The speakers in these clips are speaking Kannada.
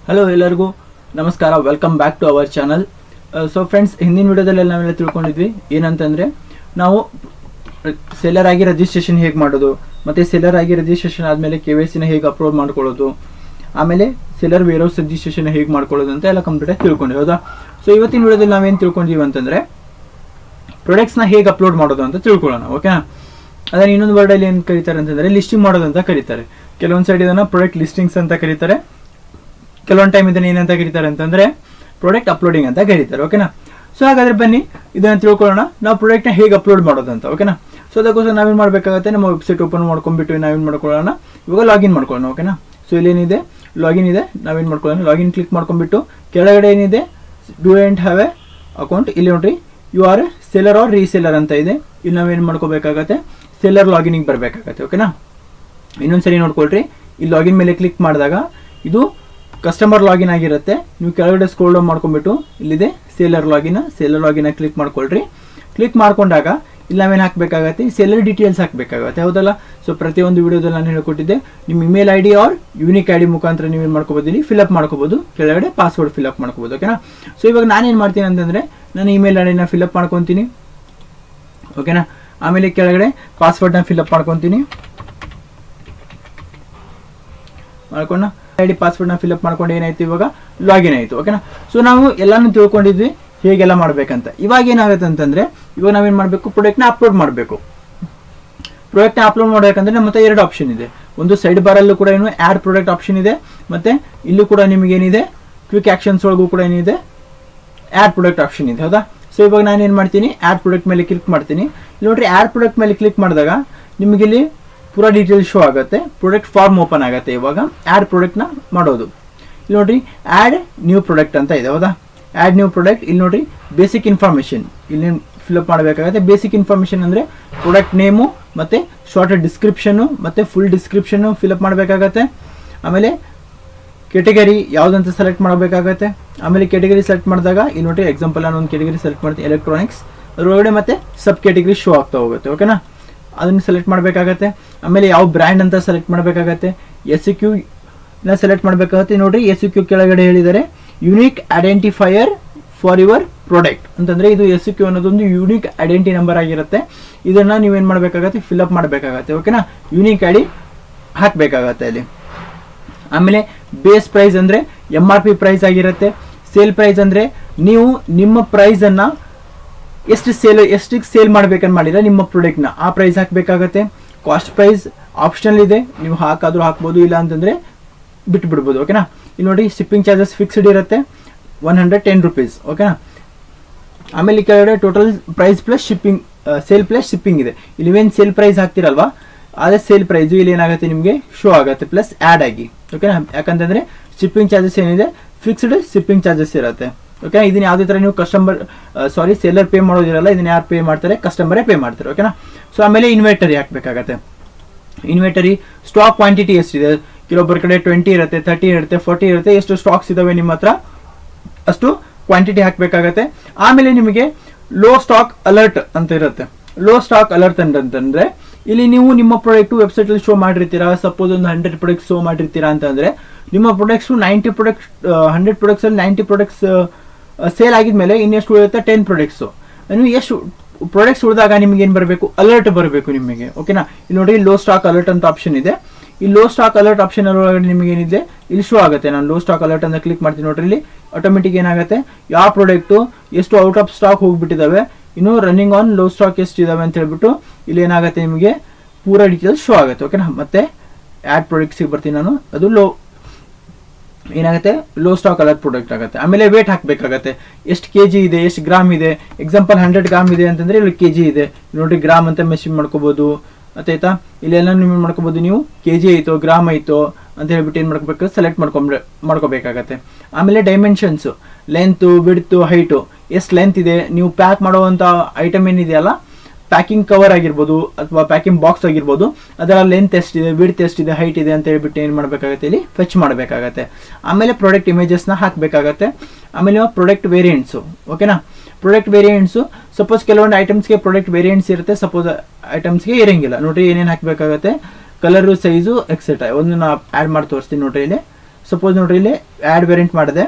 ಹಲೋ ಎಲ್ಲರಿಗೂ ನಮಸ್ಕಾರ, welcome back to our channel. So friends, ಹಿಂದಿನ ವಿಡಿಯೋದಲ್ಲಿ ನಾವೆಲ್ಲ ತಿಳ್ಕೊಂಡಿದ್ವಿ ಏನಂತಂದರೆ ನಾವು ಸೆಲ್ಲರ್ ಆಗಿ ರಿಜಿಸ್ಟ್ರೇಷನ್ ಹೇಗೆ ಮಾಡೋದು, ಮತ್ತು ಸೆಲ್ಲರ್ ಆಗಿ ರಿಜಿಸ್ಟ್ರೇಷನ್ ಆದಮೇಲೆ KYC ನ ಹೇಗೆ ಅಪ್ಲೋಡ್ ಮಾಡ್ಕೊಳ್ಳೋದು, ಆಮೇಲೆ ಸೆಲ್ಲರ್ ವೇರ್ಹೌಸ್ ರಿಜಿಸ್ಟ್ರೇಷನ್ ಹೇಗೆ ಮಾಡ್ಕೊಳ್ಳೋದು ಅಂತ ಎಲ್ಲ ಕಂಪ್ಲೀಟಾಗಿ ತಿಳ್ಕೊಂಡ್ವಿ, ಹೌದಾ? ಸೊ ಇವತ್ತಿನ ವಿಡಿಯೋದಲ್ಲಿ ನಾವೇನು ತಿಳ್ಕೊಂಡಿವಿ ಅಂತಂದರೆ ಪ್ರಾಡಕ್ಟ್ಸ್ನ ಹೇಗೆ ಅಪ್ಲೋಡ್ ಮಾಡೋದು ಅಂತ ತಿಳ್ಕೊಳ್ಳೋಣ, ಓಕೆನಾ? ಅದನ್ನು ಇನ್ನೊಂದು ವರ್ಡಲ್ಲಿ ಏನು ಕರೀತಾರೆ ಅಂತಂದರೆ ಲಿಸ್ಟಿಂಗ್ ಮಾಡೋದು ಅಂತ ಕರೀತಾರೆ. ಕೆಲವೊಂದು ಸೈಡ್ ಇದನ್ನು ಪ್ರಾಡಕ್ಟ್ ಲಿಸ್ಟಿಂಗ್ಸ್ ಅಂತ ಕರೀತಾರೆ, ಕೆಲವೊಂದು ಟೈಮ್ ಇದನ್ನು ಏನಂತ ಕರೀತಾರೆ ಅಂತಂದರೆ ಪ್ರಾಡಕ್ಟ್ ಅಪ್ಲೋಡಿಂಗ್ ಅಂತ ಕರೀತಾರೆ, ಓಕೆನಾ? ಸೊ ಹಾಗಾದರೆ ಬನ್ನಿ ಇದನ್ನು ತಿಳ್ಕೊಳ್ಳೋಣ, ನಾವು ಪ್ರಾಡಕ್ಟ್ನ ಹೇಗೆ ಅಪ್ಲೋಡ್ ಮಾಡೋದು ಅಂತ, ಓಕೆನಾ? ಸೊ ಅದಕ್ಕೋಸ್ಕರ ನಾವೇನು ಮಾಡಬೇಕಾಗುತ್ತೆ, ನಮ್ಮ ವೆಬ್ಸೈಟ್ ಓಪನ್ ಮಾಡ್ಕೊಂಡ್ಬಿಟ್ಟು ನಾವೇನು ಮಾಡ್ಕೊಳ್ಳೋಣ, ಇವಾಗ ಲಾಗಿನ್ ಮಾಡ್ಕೊಳ್ಳೋಣ, ಓಕೆನಾ? ಸೊ ಇಲ್ಲೇನಿದೆ ಲಾಗಿನ್ ಇದೆ, ನಾವೇನು ಮಾಡ್ಕೊಳ್ಳೋಣ, ಲಾಗಿನ್ ಕ್ಲಿಕ್ ಮಾಡ್ಕೊಂಡ್ಬಿಟ್ಟು ಕೆಳಗಡೆ ಏನಿದೆ do and have a account, ಇಲ್ಲಿ ನೋಡ್ರಿ you are seller or reseller ಅಂತ ಇದೆ. ಇಲ್ಲಿ ನಾವೇನು ಮಾಡ್ಕೋಬೇಕಾಗತ್ತೆ, ಸೆಲ್ಲರ್ ಲಾಗಿನಿಗೆ ಬರಬೇಕಾಗತ್ತೆ, ಓಕೆನಾ? ಇನ್ನೊಂದ್ಸರಿ ನೋಡ್ಕೊಳ್ರಿ, ಈ ಲಾಗಿನ್ ಮೇಲೆ ಕ್ಲಿಕ್ ಮಾಡಿದಾಗ ಇದು ಕಸ್ಟಮರ್ ಲಾಗಿನ್ ಆಗಿರುತ್ತೆ. ನೀವು ಕೆಳಗಡೆ ಸ್ಕ್ರೋಲ್ ಡೌನ್ ಮಾಡ್ಕೊಂಡ್ಬಿಟ್ಟು ಇಲ್ಲಿದೆ ಸೆಲ್ಲರ್ ಲಾಗಿನ ಕ್ಲಿಕ್ ಮಾಡ್ಕೊಳ್ರಿ. ಕ್ಲಿಕ್ ಮಾಡ್ಕೊಂಡಾಗ ಇಲ್ಲಿ ನಾವೇನು ಹಾಕಬೇಕಾಗತ್ತೆ, ಸೆಲ್ಲರ್ ಡೀಟೇಲ್ಸ್ ಹಾಕಬೇಕಾಗತ್ತೆ, ಹೌದಲ್ಲ? ಸೊ ಪ್ರತಿಯೊಂದು ವಿಡಿಯೋದಲ್ಲಿ ನಾನು ಹೇಳ್ಕೊಟ್ಟಿದ್ದೆ, ನಿಮ್ಮ email ID or unique ID ಮುಖಾಂತರ ನೀವೇನು ಮಾಡ್ಕೋಬೋದು, ಇಲ್ಲಿ ಫಿಲಪ್ ಮಾಡ್ಕೋಬೋದು, ಕೆಳಗಡೆ ಪಾಸ್ವರ್ಡ್ ಫಿಲಪ್ ಮಾಡ್ಕೋಬೋದು, ಓಕೆನಾ? ಸೊ ಇವಾಗ ನಾನೇನು ಮಾಡ್ತೀನಿ ಅಂತಂದರೆ ನಾನು ಇಮೇಲ್ ID ನ ಫಿಲಪ್ ಮಾಡ್ಕೊತೀನಿ, ಓಕೆನಾ? ಆಮೇಲೆ ಕೆಳಗಡೆ ಪಾಸ್ವರ್ಡ್ನ ಫಿಲಪ್ ಮಾಡ್ಕೊತೀನಿ, ಮಾಡ್ಕೊಂಡು ಪಾಸ್ವರ್ಡ್ನ ಫಿಲಪ್ ಮಾಡ್ಕೊಂಡು ಏನಾಯ್ತು, ಇವಾಗ ಲಾಗಿನ್ ಆಯಿತು, ಓಕೆನಾ? ಸೊ ನಾವು ಎಲ್ಲಾನು ತಿಳ್ಕೊಂಡಿದ್ವಿ ಹೇಗೆಲ್ಲ ಮಾಡಬೇಕಂತ. ಇವಾಗ ಏನಾಗುತ್ತೆ ಅಂತಂದರೆ ಇವಾಗ ನಾವೇನು ಮಾಡಬೇಕು, ಪ್ರಾಡಕ್ಟ್ನ ಅಪ್ಲೋಡ್ ಮಾಡಬೇಕು. ಪ್ರಾಡಕ್ಟ್ನ ಅಪ್ಲೋಡ್ ಮಾಡಬೇಕಂದ್ರೆ ನಮ್ಮ ಹತ್ರ ಎರಡು ಆಪ್ಷನ್ ಇದೆ. ಒಂದು ಸೈಡ್ ಬಾರಲ್ಲೂ ಕೂಡ ಏನು ಆ್ಯಡ್ ಪ್ರಾಡಕ್ಟ್ ಆಪ್ಷನ್ ಇದೆ, ಮತ್ತು ಇಲ್ಲೂ ಕೂಡ ನಿಮಗೇನಿದೆ ಕ್ವಿಕ್ ಆ್ಯಕ್ಷನ್ಸ್ ಒಳಗೂ ಕೂಡ ಏನಿದೆ ಆ್ಯಡ್ ಪ್ರಾಡಕ್ಟ್ ಆಪ್ಷನ್ ಇದೆ, ಹೌದಾ? ಸೊ ಇವಾಗ ನಾನೇನು ಮಾಡ್ತೀನಿ, ಆ್ಯಡ್ ಪ್ರಾಡಕ್ಟ್ ಮೇಲೆ ಕ್ಲಿಕ್ ಮಾಡ್ತೀನಿ. ಇಲ್ಲಿ ನೋಡ್ರಿ, ಆ್ಯಡ್ ಪ್ರಾಡಕ್ಟ್ ಮೇಲೆ ಕ್ಲಿಕ್ ಮಾಡಿದಾಗ ನಿಮಗಿಲ್ಲಿ ಪೂರಾ ಡೀಟೇಲ್ಸ್ ಶೋ ಆಗುತ್ತೆ, ಪ್ರಾಡಕ್ಟ್ ಫಾರ್ಮ್ ಓಪನ್ ಆಗುತ್ತೆ. ಇವಾಗ ಆ್ಯಡ್ ಪ್ರಾಡಕ್ಟ್ನ ಮಾಡೋದು, ಇಲ್ಲಿ ನೋಡ್ರಿ ಆ್ಯಡ್ ನ್ಯೂ ಪ್ರಾಡಕ್ಟ್ ಅಂತ ಇದೆ, ಹೌದಾ? ಆ್ಯಡ್ ನ್ಯೂ ಪ್ರಾಡಕ್ಟ್, ಇಲ್ಲಿ ನೋಡ್ರಿ ಬೇಸಿಕ್ ಇನ್ಫಾರ್ಮೇಷನ್ ಇಲ್ಲಿ ಫಿಲಪ್ ಮಾಡಬೇಕಾಗುತ್ತೆ. ಬೇಸಿಕ್ ಇನ್ಫಾರ್ಮೇಷನ್ ಅಂದರೆ ಪ್ರಾಡಕ್ಟ್ ನೇಮು ಮತ್ತು ಶಾರ್ಟ್ ಡಿಸ್ಕ್ರಿಪ್ಷನ್ನು ಮತ್ತು ಫುಲ್ ಡಿಸ್ಕ್ರಿಪ್ಷನ್ನು ಫಿಲಪ್ ಮಾಡಬೇಕಾಗತ್ತೆ. ಆಮೇಲೆ ಕೆಟಗರಿ ಯಾವುದಂತ ಸೆಲೆಕ್ಟ್ ಮಾಡಬೇಕಾಗತ್ತೆ. ಆಮೇಲೆ ಕೆಟಗರಿ ಸೆಲೆಕ್ಟ್ ಮಾಡಿದಾಗ ಇಲ್ಲಿ ನೋಡ್ರಿ ಎಕ್ಸಾಂಪಲ್ ನಾನು ಒಂದು ಕೆಟಗರಿ ಸೆಲೆಕ್ಟ್ ಮಾಡ್ತೀನಿ, ಎಲೆಕ್ಟ್ರಾನಿಕ್ಸ್, ಅದರೊಳಗಡೆ ಮತ್ತೆ ಸಬ್ ಕೆಟಗರಿ ಶೋ ಆಗ್ತಾ ಹೋಗುತ್ತೆ, ಓಕೆನಾ? ಅದನ್ನು ಸೆಲೆಕ್ಟ್ ಮಾಡಬೇಕಾಗತ್ತೆ. ಆಮೇಲೆ ಯಾವ ಬ್ರ್ಯಾಂಡ್ ಅಂತ ಸೆಲೆಕ್ಟ್ ಮಾಡಬೇಕಾಗತ್ತೆ. SEQ ನ ಸೆಲೆಕ್ಟ್ ಮಾಡಬೇಕಾಗತ್ತೆ. ನೋಡ್ರಿ SEQ ಕೆಳಗಡೆ ಹೇಳಿದ್ದಾರೆ unique identifier for your product ಅಂತಂದರೆ ಇದು SEQ ಅನ್ನೋದೊಂದು ಯೂನಿಕ್ ಐಡೆಂಟಿ ನಂಬರ್ ಆಗಿರುತ್ತೆ. ಇದನ್ನು ನೀವೇನು ಮಾಡಬೇಕಾಗತ್ತೆ, ಫಿಲಪ್ ಮಾಡಬೇಕಾಗತ್ತೆ, ಓಕೆನಾ? ಯೂನಿಕ್ ID ಹಾಕಬೇಕಾಗತ್ತೆ ಅಲ್ಲಿ. ಆಮೇಲೆ ಬೇಸ್ ಪ್ರೈಸ್ ಅಂದರೆ MRP ಪ್ರೈಸ್ ಆಗಿರುತ್ತೆ. ಸೇಲ್ ಪ್ರೈಸ್ ಅಂದರೆ ನೀವು ನಿಮ್ಮ ಪ್ರೈಸನ್ನು ಎಷ್ಟಿಗೆ ಸೇಲ್ ಮಾಡ್ಬೇಕಂತ ಮಾಡಿದ್ರೆ ನಿಮ್ಮ ಪ್ರಾಡಕ್ಟ್ನ ಆ ಪ್ರೈಸ್ ಹಾಕಬೇಕಾಗತ್ತೆ. ಕಾಸ್ಟ್ ಪ್ರೈಸ್ ಆಪ್ಷನಲ್ ಇದೆ, ನೀವು ಹಾಕಾದರೂ ಹಾಕ್ಬೋದು, ಇಲ್ಲ ಅಂತಂದರೆ ಬಿಟ್ಟು ಬಿಡ್ಬೋದು, ಓಕೆನಾ? ಇಲ್ಲಿ ನೋಡಿ ಶಿಪ್ಪಿಂಗ್ ಚಾರ್ಜಸ್ ಫಿಕ್ಸ್ಡ್ ಇರುತ್ತೆ 110 ರೂಪೀಸ್, ಓಕೆನಾ? ಆಮೇಲೆ ಈ ಕೆಳಗಡೆ total price plus shipping, sale plus shipping ಇದೆ. ಇಲ್ಲಿ ಏನು ಸೇಲ್ ಪ್ರೈಸ್ ಹಾಕ್ತಿರಲ್ವಾ, ಅದೇ ಸೇಲ್ ಪ್ರೈಸು ಇಲ್ಲಿ ಏನಾಗುತ್ತೆ ನಿಮಗೆ ಶೋ ಆಗುತ್ತೆ ಪ್ಲಸ್ ಆ್ಯಡ್ ಆಗಿ, ಓಕೆನಾ? ಯಾಕಂತಂದರೆ ಶಿಪ್ಪಿಂಗ್ ಚಾರ್ಜಸ್ ಏನಿದೆ ಫಿಕ್ಸ್ಡ್ ಶಿಪ್ಪಿಂಗ್ ಚಾರ್ಜಸ್ ಇರುತ್ತೆ, ಓಕೆ? ಇದನ್ನ ಯಾವುದೇ ಥರ ನೀವು ಸೆಲ್ಲರ್ ಪೇ ಮಾಡೋದಿರಲ್ಲ, ಇದನ್ನ ಯಾರು ಪೇ ಮಾಡ್ತಾರೆ, ಕಸ್ಟಮರೇ ಪೇ ಮಾಡ್ತಾರೆ, ಓಕೆನಾ? ಸೊ ಆಮೇಲೆ ಇನ್ವೆಂಟರಿ ಹಾಕಬೇಕಾಗತ್ತೆ. ಇನ್ವೆಂಟರಿ ಸ್ಟಾಕ್ ಕ್ವಾಂಟಿಟಿ ಎಷ್ಟಿದೆ, ಕೆಲವೊಬ್ಬರ ಕಡೆ 20 ಇರುತ್ತೆ, 30 ಇರುತ್ತೆ, 40 ಇರುತ್ತೆ, ಎಷ್ಟು ಸ್ಟಾಕ್ಸ್ ಇದಾವೆ ನಿಮ್ಮ ಹತ್ರ ಅಷ್ಟು ಕ್ವಾಂಟಿಟಿ ಹಾಕಬೇಕಾಗತ್ತೆ. ಆಮೇಲೆ ನಿಮಗೆ ಲೋ ಸ್ಟಾಕ್ ಅಲರ್ಟ್ ಅಂತ ಇರುತ್ತೆ. ಲೋ ಸ್ಟಾಕ್ ಅಲರ್ಟ್ ಅಂತಂದರೆ ಇಲ್ಲಿ ನೀವು ನಿಮ್ಮ ಪ್ರಾಡಕ್ಟು ವೆಬ್ಸೈಟಲ್ಲಿ ಶೋ ಮಾಡಿರ್ತೀರಾ, ಸಪೋಸ್ ಒಂದು 100 ಪ್ರಾಡಕ್ಟ್ಸ್ ಶೋ ಮಾಡಿರ್ತೀರಾ ಅಂತಂದರೆ ನಿಮ್ಮ ಪ್ರಾಡಕ್ಟ್ಸು 100 ಪ್ರಾಡಕ್ಟ್ಸಲ್ಲಿ 90 ಪ್ರಾಡಕ್ಟ್ಸ್ ಸೇಲ್ ಆಗಿದ್ಮೇಲೆ ಇನ್ನೆಷ್ಟು ಉಳಿಯುತ್ತೆ, 10 ಪ್ರಾಡಕ್ಟ್ಸು. ನೀವು ಎಷ್ಟು ಪ್ರಾಡಕ್ಟ್ಸ್ ಉಳಿದಾಗ ನಿಮ್ಗೆ ಏನು ಬರಬೇಕು, ಅಲರ್ಟ್ ಬರಬೇಕು ನಿಮಗೆ, ಓಕೆನಾ? ಇಲ್ಲಿ ನೋಡಿ ಲೋ ಸ್ಟಾಕ್ ಅಲರ್ಟ್ ಅಂತ ಆಪ್ಷನ್ ಇದೆ. ಈ ಲೋ ಸ್ಟಾಕ್ ಅಲರ್ಟ್ ಆಪ್ಷನ್ ಒಳಗಡೆ ನಿಮಗೆ ಏನಿದೆ ಇಲ್ಲಿ ಶೋ ಆಗುತ್ತೆ. ನಾನು ಲೋ ಸ್ಟಾಕ್ ಅಲರ್ಟ್ ಅಂತ ಕ್ಲಿಕ್ ಮಾಡ್ತೀನಿ, ನೋಡ್ರಿ ಇಲ್ಲಿ ಆಟೋಮೆಟಿಕ್ ಏನಾಗುತ್ತೆ, ಯಾವ ಪ್ರಾಡಕ್ಟು ಎಷ್ಟು ಔಟ್ ಆಫ್ ಸ್ಟಾಕ್ ಹೋಗಿಬಿಟ್ಟಿದ್ದಾವೆ, ಇನ್ನು ರನ್ನಿಂಗ್ ಆನ್ ಲೋ ಸ್ಟಾಕ್ ಎಷ್ಟು ಇದಾವೆ ಅಂತ ಹೇಳ್ಬಿಟ್ಟು ಇಲ್ಲಿ ಏನಾಗುತ್ತೆ ನಿಮಗೆ ಪೂರ ಡೀಟೇಲ್ಸ್ ಶೋ ಆಗುತ್ತೆ, ಓಕೆನಾ? ಮತ್ತೆ ಆ್ಯಡ್ ಪ್ರಾಡಕ್ಟ್ಸಿಗೆ ಬರ್ತೀನಿ ನಾನು, ಅದು ಏನಾಗುತ್ತೆ ಲೋ ಸ್ಟಾಕ್ ಅಲರ್ಟ್ ಪ್ರಾಡಕ್ಟ್ ಆಗುತ್ತೆ. ಆಮೇಲೆ ವೇಟ್ ಹಾಕಬೇಕಾಗತ್ತೆ, ಎಷ್ಟು kg ಇದೆ, ಎಷ್ಟು ಗ್ರಾಮ್ ಇದೆ. ಎಕ್ಸಾಂಪಲ್ 100 ಗ್ರಾಮ್ ಇದೆ ಅಂತಂದರೆ ಇಲ್ಲಿ kg ಇದೆ, ನೋಡಿ ಗ್ರಾಮ್ ಅಂತ ಮೆಷಿನ್ ಮಾಡ್ಕೋಬೋದು, ಆಯ್ತಾ? ಇಲ್ಲೆಲ್ಲ ನೀವು ಮಾಡ್ಕೋಬೋದು, ನೀವು kg ಆಯಿತು ಗ್ರಾಮ್ ಆಯಿತು ಅಂತ ಹೇಳ್ಬಿಟ್ಟು ಏನು ಮಾಡ್ಕೋಬೇಕು, ಸೆಲೆಕ್ಟ್ ಮಾಡ್ಕೋಬೇಕಾಗತ್ತೆ. ಆಮೇಲೆ ಡೈಮೆನ್ಷನ್ಸು, ಲೆಂತು, ವಿಡ್ತು, ಹೈಟು, ಎಷ್ಟು ಲೆಂತ್ ಇದೆ, ನೀವು ಪ್ಯಾಕ್ ಮಾಡುವಂಥ ಐಟಮ್ ಏನಿದೆಯಲ್ಲ, ಪ್ಯಾಕಿಂಗ್ ಕವರ್ ಆಗಿರ್ಬೋದು ಅಥವಾ ಪ್ಯಾಕಿಂಗ್ ಬಾಕ್ಸ್ ಆಗಿರ್ಬೋದು, ಅದರ ಲೆಂತ್ ಎಷ್ಟಿದೆ, ವಿಡ್ತ್ ಎಷ್ಟಿದೆ, ಹೈಟ್ ಇದೆ ಅಂತ ಹೇಳ್ಬಿಟ್ಟು ಏನು ಮಾಡಬೇಕಾಗತ್ತೆ, ಇಲ್ಲಿ ಫೆಚ್ ಮಾಡಬೇಕಾಗತ್ತೆ. ಆಮೇಲೆ ಪ್ರಾಡಕ್ಟ್ ಇಮೇಜಸ್ನ ಹಾಕಬೇಕಾಗತ್ತೆ. ಆಮೇಲೆ ಪ್ರಾಡಕ್ಟ್ ವೇರಿಯಂಟ್ಸು, ಓಕೆನಾ? ಪ್ರಾಡಕ್ಟ್ ವೇರಿಯಂಟ್ಸು ಸಪೋಸ್ ಕೆಲವೊಂದು ಐಟಮ್ಸ್ಗೆ ಪ್ರಾಡಕ್ಟ್ ವೇರಿಯಂಟ್ಸ್ ಇರುತ್ತೆ, ಸಪೋಸ್ ಐಟಮ್ಸ್ಗೆ ಇರೋಂಗಿಲ್ಲ. ನೋಡಿರಿ ಏನೇನು ಹಾಕಬೇಕಾಗತ್ತೆ, ಕಲರು, ಸೈಜು ಎಕ್ಸೆಟ್ರಾ. ಒಂದು ನಾನು ಆ್ಯಡ್ ಮಾಡಿ ತೋರಿಸ್ತೀನಿ ನೋಡ್ರಿ ಇಲ್ಲಿ. ಸಪೋಸ್ ನೋಡ್ರಿ ಇಲ್ಲಿ ಆ್ಯಡ್ ವೇರಿಯಂಟ್ ಮಾಡಿದೆ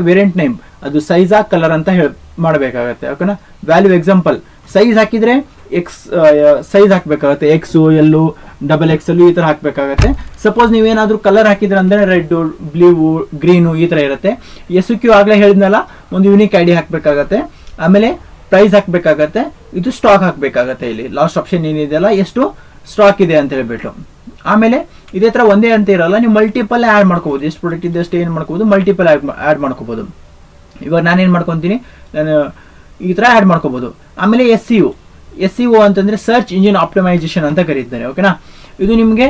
ವೇರಿಯಂಟ್ ನೇಮ್ ಅದು ಸೈಜ್ ಕಲರ್ ಅಂತ ಮಾಡಬೇಕಾಗತ್ತೆ. ಓಕೆನಾ, ವ್ಯಾಲ್ಯೂ ಎಕ್ಸಾಂಪಲ್ ಸೈಜ್ ಹಾಕಿದ್ರೆ ಎಕ್ಸ್ ಸೈಜ್ ಹಾಕಬೇಕಾಗತ್ತೆ, ಎಕ್ಸು ಎಲ್ಲು XXL ಈ ಥರ ಹಾಕಬೇಕಾಗತ್ತೆ. ಸಪೋಸ್ ನೀವೇನಾದರೂ ಕಲರ್ ಹಾಕಿದ್ರೆ ಅಂದರೆ ರೆಡ್, ಬ್ಲೂ, ಗ್ರೀನು ಈ ಥರ ಇರುತ್ತೆ. SQ ಆಗಲೇ ಹೇಳಿದ್ನಲ್ಲ, ಒಂದು ಯೂನಿಕ್ ID ಹಾಕಬೇಕಾಗತ್ತೆ. ಆಮೇಲೆ ಪ್ರೈಸ್ ಹಾಕಬೇಕಾಗತ್ತೆ, ಇದು ಸ್ಟಾಕ್ ಹಾಕಬೇಕಾಗತ್ತೆ. ಇಲ್ಲಿ ಲಾಸ್ಟ್ ಆಪ್ಷನ್ ಏನಿದೆಯಲ್ಲ, ಎಷ್ಟು ಸ್ಟಾಕ್ ಇದೆ ಅಂತ ಹೇಳ್ಬಿಟ್ಟು. ಆಮೇಲೆ ಇದೇ ಥರ ಒಂದೇ ಅಂತ ಇರಲ್ಲ, ನೀವು ಮಲ್ಟಿಪಲ್ ಆ್ಯಡ್ ಮಾಡ್ಕೋಬೋದು. ಎಷ್ಟು ಪ್ರಾಡಕ್ಟ್ ಇದೆ ಅಷ್ಟು ಏನು ಮಾಡ್ಕೋಬೋದು, ಮಲ್ಟಿಪಲ್ ಆ್ಯಡ್ ಮಾಡ್ಕೋಬೋದು. ಇವಾಗ ನಾನೇನು ಮಾಡ್ಕೊತೀನಿ, ನಾನು ಈ ಥರ ಆ್ಯಡ್ ಮಾಡ್ಕೋಬೋದು. ಆಮೇಲೆ SEO ಅಂತಂದರೆ ಸರ್ಚ್ ಇಂಜಿನ್ ಆಪ್ಟಿಮೈಸೇಷನ್ ಅಂತ ಕರೀತಾರೆ. ಓಕೆನಾ, ಇದು ನಿಮಗೆ